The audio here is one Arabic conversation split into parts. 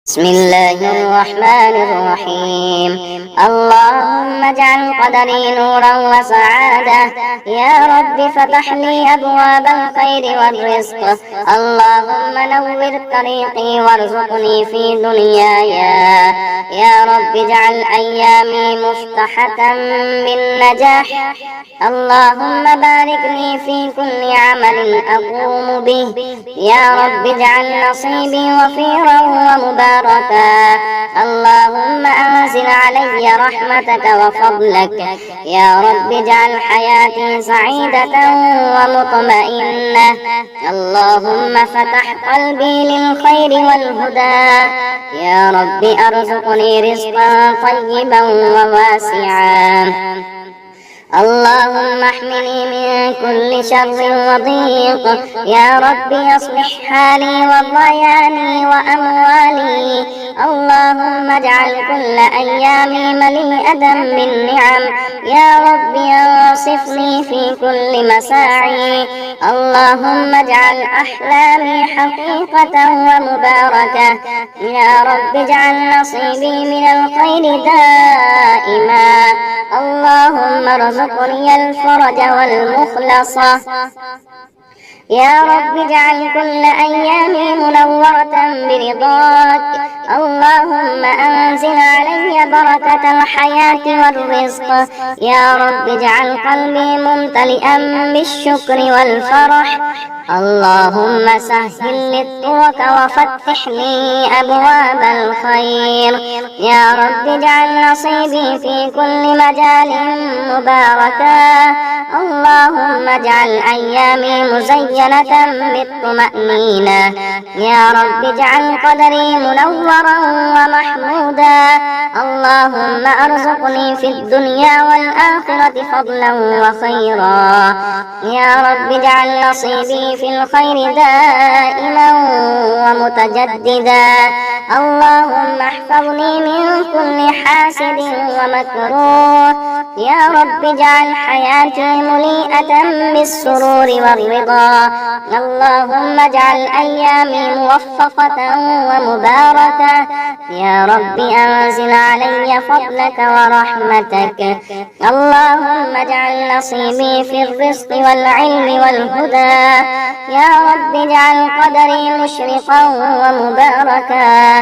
بسم الله الرحمن الرحيم. اللهم اجعل قدري نورا وسعادة. يا رب فتح لي أبواب الخير والرزق. اللهم نور طريقي وارزقني في دنياي. يا رب اجعل أيامي مفتحة بالنجاح. اللهم بارك لي في كل عمل أقوم به. يا رب اجعل نصيبي وفيرا ومباركا. اللهم أنزل علي رحمتك وفضلك. يا رب اجعل حياتي سعيدة ومطمئنة. اللهم فتح قلبي للخير والهدى. يا رب أرزقني رزقا طيبا وواسعا. اللهم احمني من كل شر وضيق. يا رب اصلح حالي وضياني وأموالي. اللهم اجعل كل أيامي مليئة بالنعم. يا رب انصفني في كل مساعي. اللهم اجعل أحلامي حقيقة ومباركة. يا رب اجعل نصيبي من الخير دائما. اللهم ارزقني الفرج والمخلصة. يا رب اجعل كل أيامي منورة برضاك. اللهم أنزل علي بركة الحياة والرزق. يا رب اجعل قلبي ممتلئا بالشكر والفرح. اللهم سهل لي الطرق وفتح لي أبواب الخير. يا رب اجعل نصيبي في كل مجال مباركا. اللهم اجعل أيامي مزينة بالطمأنينة. يا رب اجعل قدري منورا ومحمودا. اللهم ارزقني في الدنيا والآخرة فضلا وخيرا. يا رب اجعل نصيبي في الخير دائما ومتجددا. اللهم احفظني من كل حاسد ومكروه. يا رب اجعل حياتي مليئة بالسرور والرضا. اللهم اجعل أيامي موفقة ومباركة. يا رب أنزل علي فضلك ورحمتك. اللهم اجعل نصيبي في الرزق والعلم والهدى. يا رب اجعل قدري مشرقا ومباركا.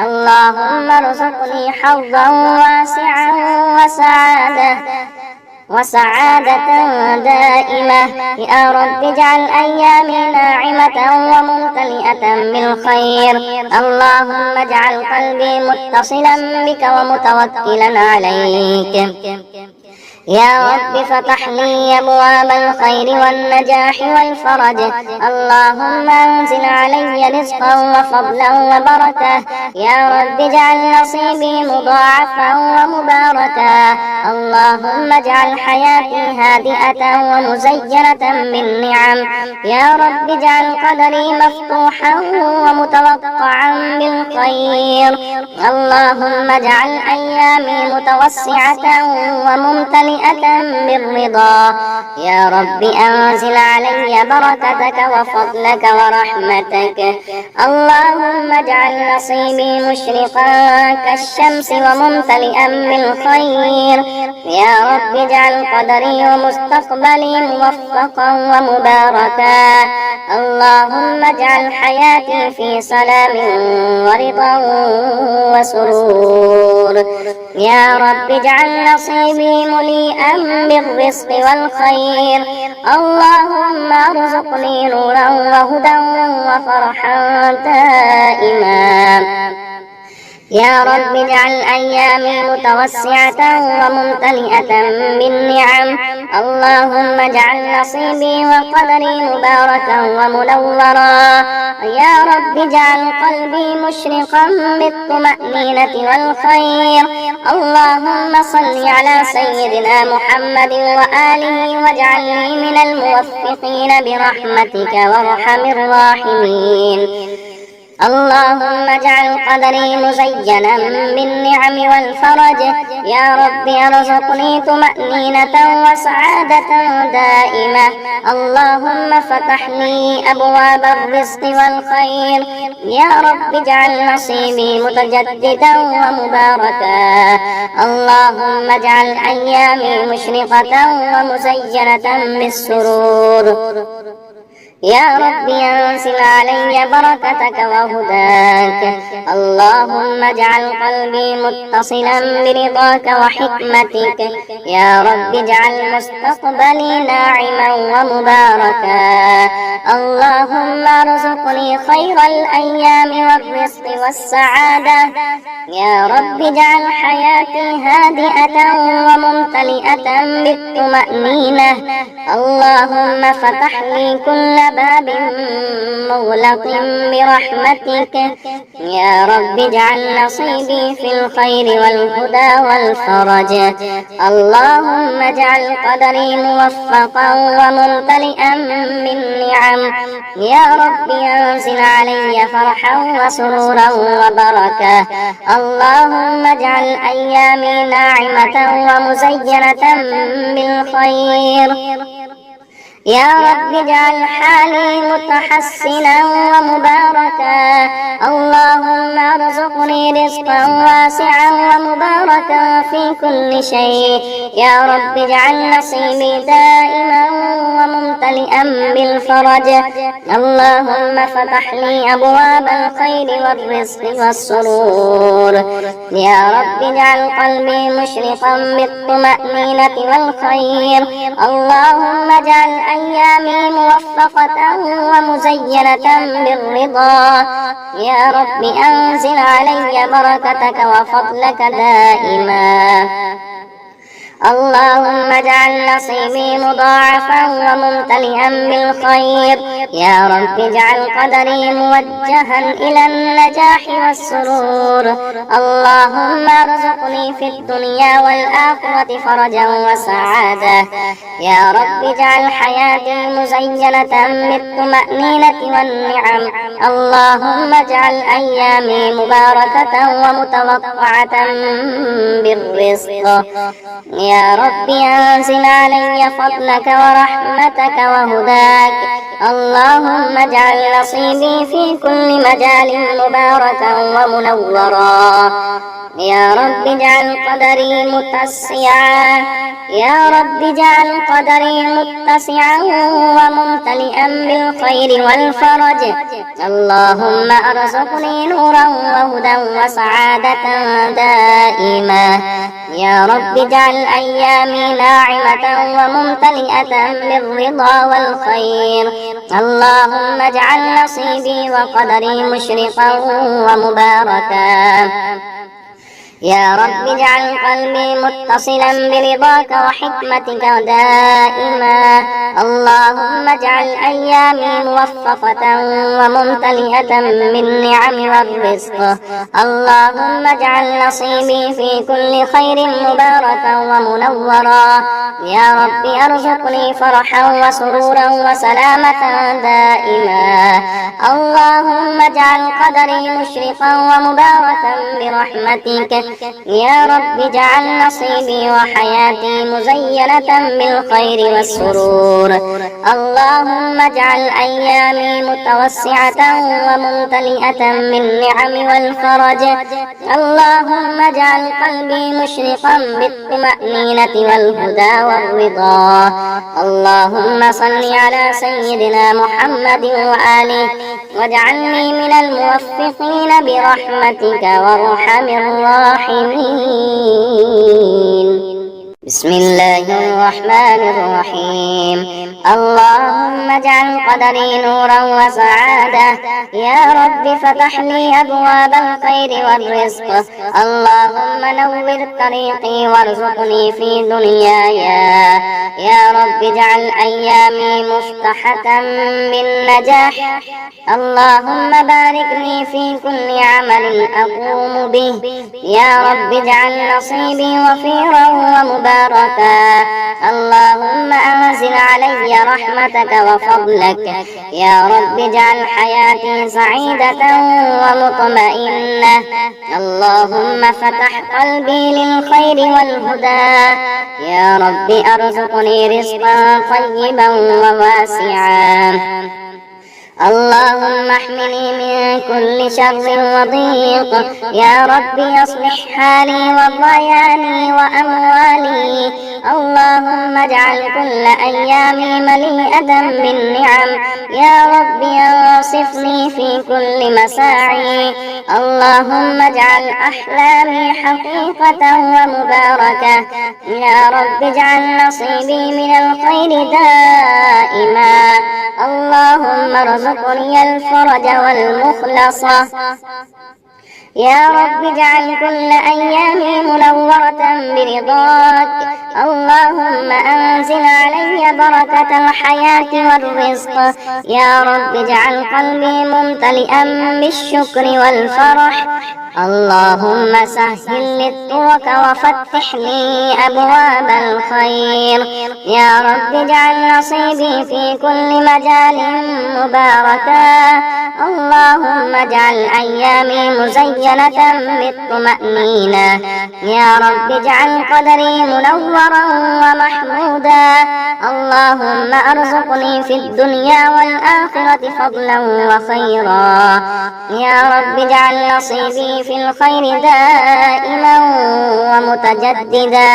اللهم ارزقني حظا واسعا وسعادة دائمة. يا رب اجعل أيامي ناعمة وممتلئة بالخير. اللهم اجعل قلبي متصلا بك ومتوكلا عليك. يا رب فتح لي أبواب الخير والنجاح والفرج. اللهم انزل علي رزقا وفضلا وبركة. يا رب اجعل نصيبي مضاعفا ومباركا. اللهم اجعل حياتي هادئة ومزينة بالنعم. يا رب اجعل قدري مفتوحا ومتوقعا بالخير. اللهم اجعل أيامي متوسعة وممتلئة بالرضا. يا رب أنزل علي بركتك وفضلك ورحمتك. اللهم اجعل نصيبي مشرقا كالشمس وممتلئا بالخير. يا رب اجعل قدري ومستقبلي موفقا ومباركا. اللهم اجعل حياتي في سلام ورضا وسرور. يا رب اجعل نصيبي مليئا بالرزق والخير. اللهم ارزقني نورا وهدى وفرحا دائما. يا رب اجعل أيامي متوسعة وممتلئة بالنعم. اللهم اجعل نصيبي وقدري مباركا ومنورا. يا رب اجعل قلبي مشرقا بالطمأنينة والخير. اللهم صل على سيدنا محمد وآله واجعلني من الموفقين برحمتك وارحم الراحمين. اللهم اجعل قدري مزينا بالنعم والفرج. يا رب ارزقني طمأنينة وسعادة دائمة. اللهم فتح لي أبواب الرزق والخير. يا رب اجعل نصيبي متجددا ومباركا. اللهم اجعل أيامي مشرقة ومزينة بالسرور. يا رب انزل علي بركتك وهداك. اللهم اجعل قلبي متصلا برضاك وحكمتك. يا رب اجعل مستقبلي ناعما ومباركا. اللهم ارزقني خير الأيام والرزق والسعادة. يا رب اجعل حياتي هادئة وممتلئة بالطمأنينة. اللهم فتح لي كل باب مغلق برحمتك. يا رب اجعل نصيبي في الخير والهدى والفرج. اللهم اجعل قدري موفقا وممتلئا بالنعم. يا رب انزل علي فرحا وسرورا وبركة. اللهم اجعل أيامي ناعمة ومزينة بالخير. يا رب اجعل حالي متحسنا ومباركا. اللهم ارزقني رزقا واسعا ومباركا في كل شيء. يا رب اجعل نصيبي دائما وممتلئا بالفرج. اللهم فتح لي أبواب الخير والرزق والسرور. يا رب اجعل قلبي مشرقا بالطمأنينة والخير. اللهم اجعل أيامي موفقة ومزينة بالرضا. يا رب أنزل علي بركتك وفضلك دائما. اللهم اجعل نصيبي مضاعفا وممتلئا بالخير. يا رب اجعل قدري موجها إلى النجاح والسرور. اللهم ارزقني في الدنيا والآخرة فرجا وسعادة. يا رب اجعل حياتي مزينة بالطمأنينة والنعم. اللهم اجعل أيامي مباركة ومتوقعة بالرزق. يا رب انزل علي فضلك ورحمتك وهداك. اللهم اجعل نصيبي في كل مجال مباركا ومنورا. يا رب اجعل قدري متسعا. يا رب اجعل قدري متسعا وممتلئا بالخير والفرج. اللهم ارزقني نورا وهدى وسعادة دائمة. يا رب اجعل أيامي ناعمة وممتلئة بالرضا والخير. اللهم اجعل نصيبي وقدري مشرقا ومباركا. يا رب اجعل قلبي متصلا برضاك وحكمتك دائما. اللهم اجعل أيامي موفقة وممتلئة بالنعم والرزق. اللهم اجعل نصيبي في كل خير مباركا ومنورا. يا رب ارزقني فرحا وسرورا وسلامة دائما. اللهم اجعل قدري مشرقا ومباركا برحمتك. يا رب اجعل نصيبي وحياتي مزينة بالخير والسرور. اللهم اجعل أيامي متوسعة وممتلئة بالنعم والفرج. اللهم اجعل قلبي مشرقا بالطمأنينة والهدى والرضا. اللهم صل على سيدنا محمد وآله واجعلني من الموفقين برحمتك وارحم الراحمين. بسم الله الرحمن الرحيم. اللهم اجعل قدري نورا وسعادة. يا رب فتح لي أبواب الخير والرزق. اللهم نور طريقي وارزقني في دنياي. يا رب اجعل أيامي مفتحة بالنجاح. اللهم بارك لي في كل عمل أقوم به. يا رب اجعل نصيبي وفيرا ومباركا ومباركا. اللهم أنزل علي رحمتك وفضلك. يا رب اجعل حياتي سعيدة ومطمئنة. اللهم فتح قلبي للخير والهدى. يا رب أرزقني رزقا طيبا وواسعا. اللهم احمني من كل شر وضيق. يا رب اصلح حالي وضياني وأموالي. اللهم اجعل كل أيامي مليئة بالنعم. يا رب انصفني في كل مساعي. اللهم اجعل أحلامي حقيقة ومباركة. يا رب اجعل نصيبي من الخير دائما. اللهم ارزقني الفرج والمخلصة. يا رب اجعل كل أيامي منورة برضاك. اللهم أنزل علي بركة الحياة والرزق. يا رب اجعل قلبي ممتلئا بالشكر والفرح. اللهم سهل لي الطرق وفتح لي أبواب الخير. يا رب اجعل نصيبي في كل مجال مباركا. اللهم اجعل أيامي مزينة بالطمأنينة. يا رب اجعل قدري منورا ومحمودا. اللهم ارزقني في الدنيا والآخرة فضلا وخيرا. يا رب اجعل نصيبي في الخير دائما ومتجددا.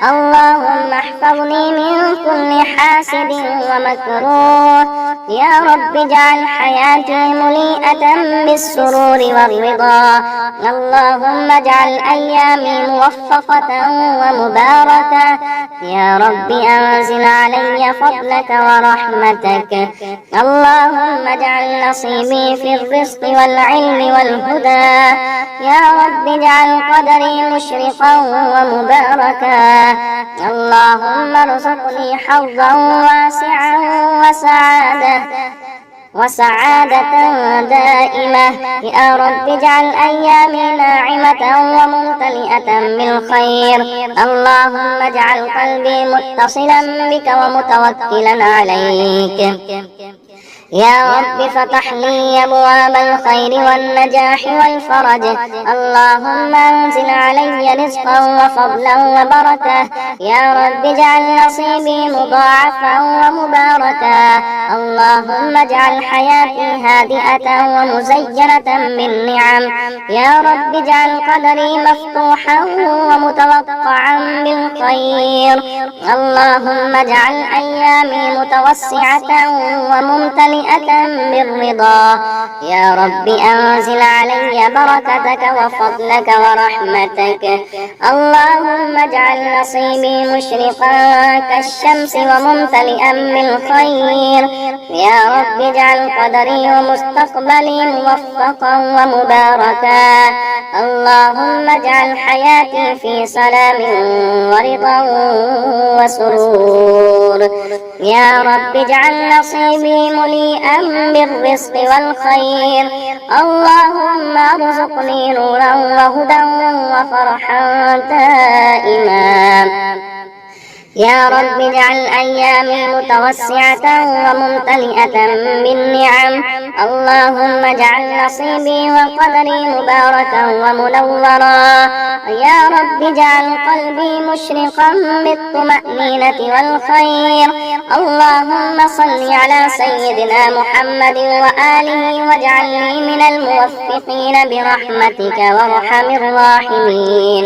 اللهم احفظني من كل حاسد ومكروه. يا رب اجعل حياتي مليئة بالسرور والرضا. اللهم اجعل أيامي موفقة ومباركة. يا رب أنزل علي فضلك ورحمتك. اللهم اجعل نصيبي في الرزق والعلم والهدى. يا رب اجعل قدري مشرقا ومباركا. اللهم ارزقني حظا واسعا وسعادة دائمة. يا رب اجعل أيامي ناعمة وممتلئة بالخير. اللهم اجعل قلبي متصلا بك ومتوكلا عليك. يا رب فتح لي أبواب الخير والنجاح والفرج. اللهم انزل علي رزقا وفضلا وبركة. يا رب اجعل نصيبي مضاعفا ومباركا. اللهم اجعل حياتي هادئة ومزينة بالنعم. يا رب اجعل قدري مفتوحا ومتوقعا بالخير. اللهم اجعل أيامي متوسعة وممتلئة بالرضا. يا رب أنزل علي بركتك وفضلك ورحمتك. اللهم اجعل نصيبي مشرقا كالشمس وممتلئا بالخير. يا رب اجعل قدري ومستقبلي موفقا ومباركا. اللهم اجعل حياتي في سلام ورضا وسرور. يا رب اجعل نصيبي مليئا بالرزق والخير. اللهم ارزقني نورا وهدى وفرحا دائما. يا رب اجعل أيامي متوسعة وممتلئة بالنعم. اللهم اجعل نصيبي وقدري مباركا ومنورا. يا رب اجعل قلبي مشرقا بالطمأنينة والخير. اللهم صل على سيدنا محمد وآله واجعلني من الموفقين برحمتك وارحم الراحمين.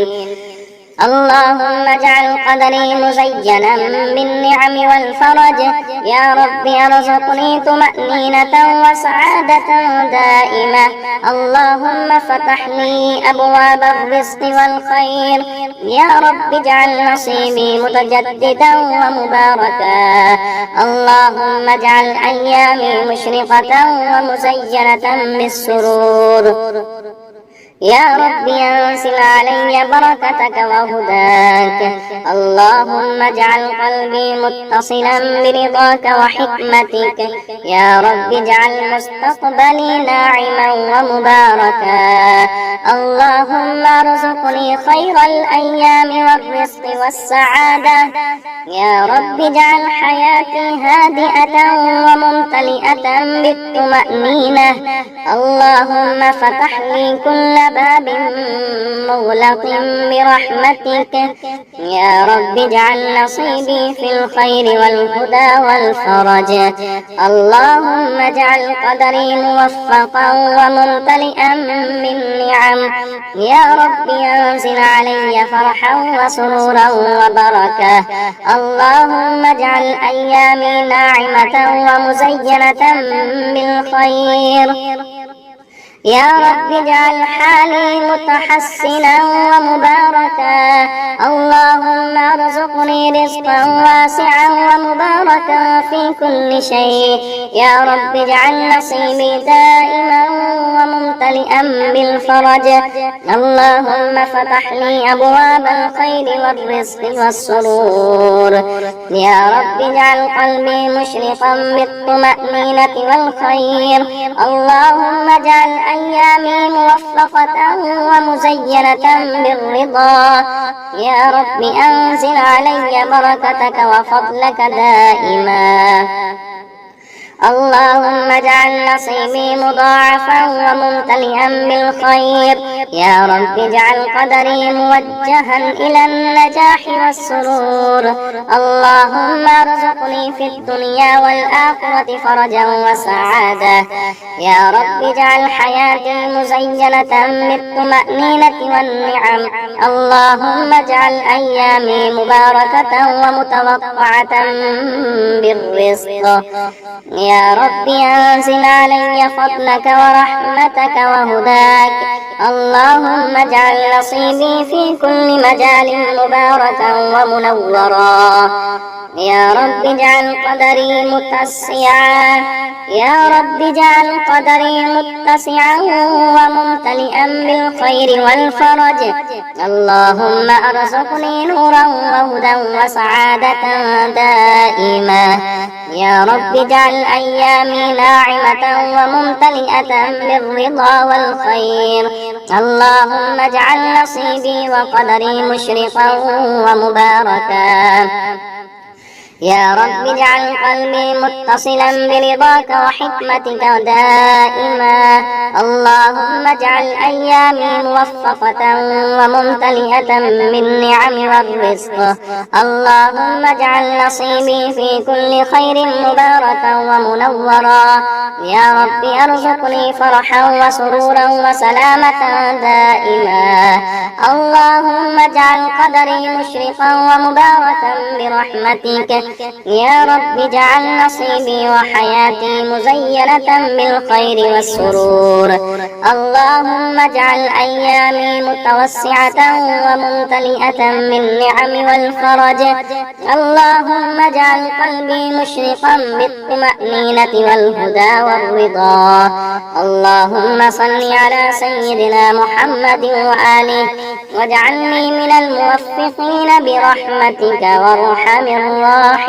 اللهم اجعل قدري مزينا بالنعم والفرج. يا رب ارزقني طمأنينة وسعادة دائمة. اللهم فتح لي أبواب الرزق والخير. يا رب اجعل نصيبي متجددا ومباركا. اللهم اجعل أيامي مشرقة ومزينة بالسرور. يا رب انزل علي بركتك وهداك. اللهم اجعل قلبي متصلا برضاك وحكمتك. يا رب اجعل مستقبلي ناعما ومباركا. اللهم اللهم ارزقني خير الأيام والرزق والسعادة. يا رب اجعل حياتي هادئة وممتلئة بالطمأنينة. اللهم فتح لي كل باب مغلق برحمتك. يا رب اجعل نصيبي في الخير والهدى والفرج. اللهم اجعل قدري موفقا وممتلئا بالنعم. يا رب انزل علي فرحا وسرورا وبركة. اللهم اجعل أيامي ناعمة ومزينة بالخير. يا رب اجعل حالي متحسنا ومباركا. اللهم ارزقني رزقا واسعا ومباركا في كل شيء. يا رب اجعل نصيبي دائما وممتلئا بالفرج. اللهم فتح لي أبواب الخير والرزق والسرور. يا رب اجعل قلبي مشرقا بالطمأنينة والخير. اللهم اجعل أيامي موفقة ومزينة بالرضا. يا رب أنزل علي بركتك وفضلك دائما. اللهم اجعل نصيبي مضاعفا وممتلئا بالخير. يا رب اجعل قدري موجها إلى النجاح والسرور. اللهم ارزقني في الدنيا والآخرة فرجا وسعادة. يا رب اجعل حياتي مزينة بالطمأنينة والنعم. اللهم اجعل أيامي مباركة ومتوقعة بالرزق. يا رب أنزل علي فضلك ورحمتك وهداك. اللهم اجعل نصيبي في كل مجال مباركا ومنورا. يا رب اجعل قدري متسعا. يا رب اجعل قدري متسعا وممتلئا بالخير والفرج. اللهم ارزقني نورا وهدى وسعادة دائما. يا رب اجعل أيامي ناعمة وممتلئة بالرضا والخير. اللهم اجعل نصيبي وقدري مشرقا ومباركا. يا رب اجعل قلبي متصلا برضاك وحكمتك دائما. اللهم اجعل أيامي موفقة وممتلئة بالنعم والرزق. اللهم اجعل نصيبي في كل خير مباركا ومنورا. يا رب ارزقني فرحا وسرورا وسلامة دائما. اللهم اجعل قدري مشرقا ومباركا برحمتك. يا رب اجعل نصيبي وحياتي مزينة بالخير والسرور. اللهم اجعل أيامي متوسعة وممتلئة بالنعم والفرج. اللهم اجعل قلبي مشرقا بالطمأنينة والهدى والرضا. اللهم صل على سيدنا محمد وآله واجعلني من الموفقين برحمتك وارحم الراحمين.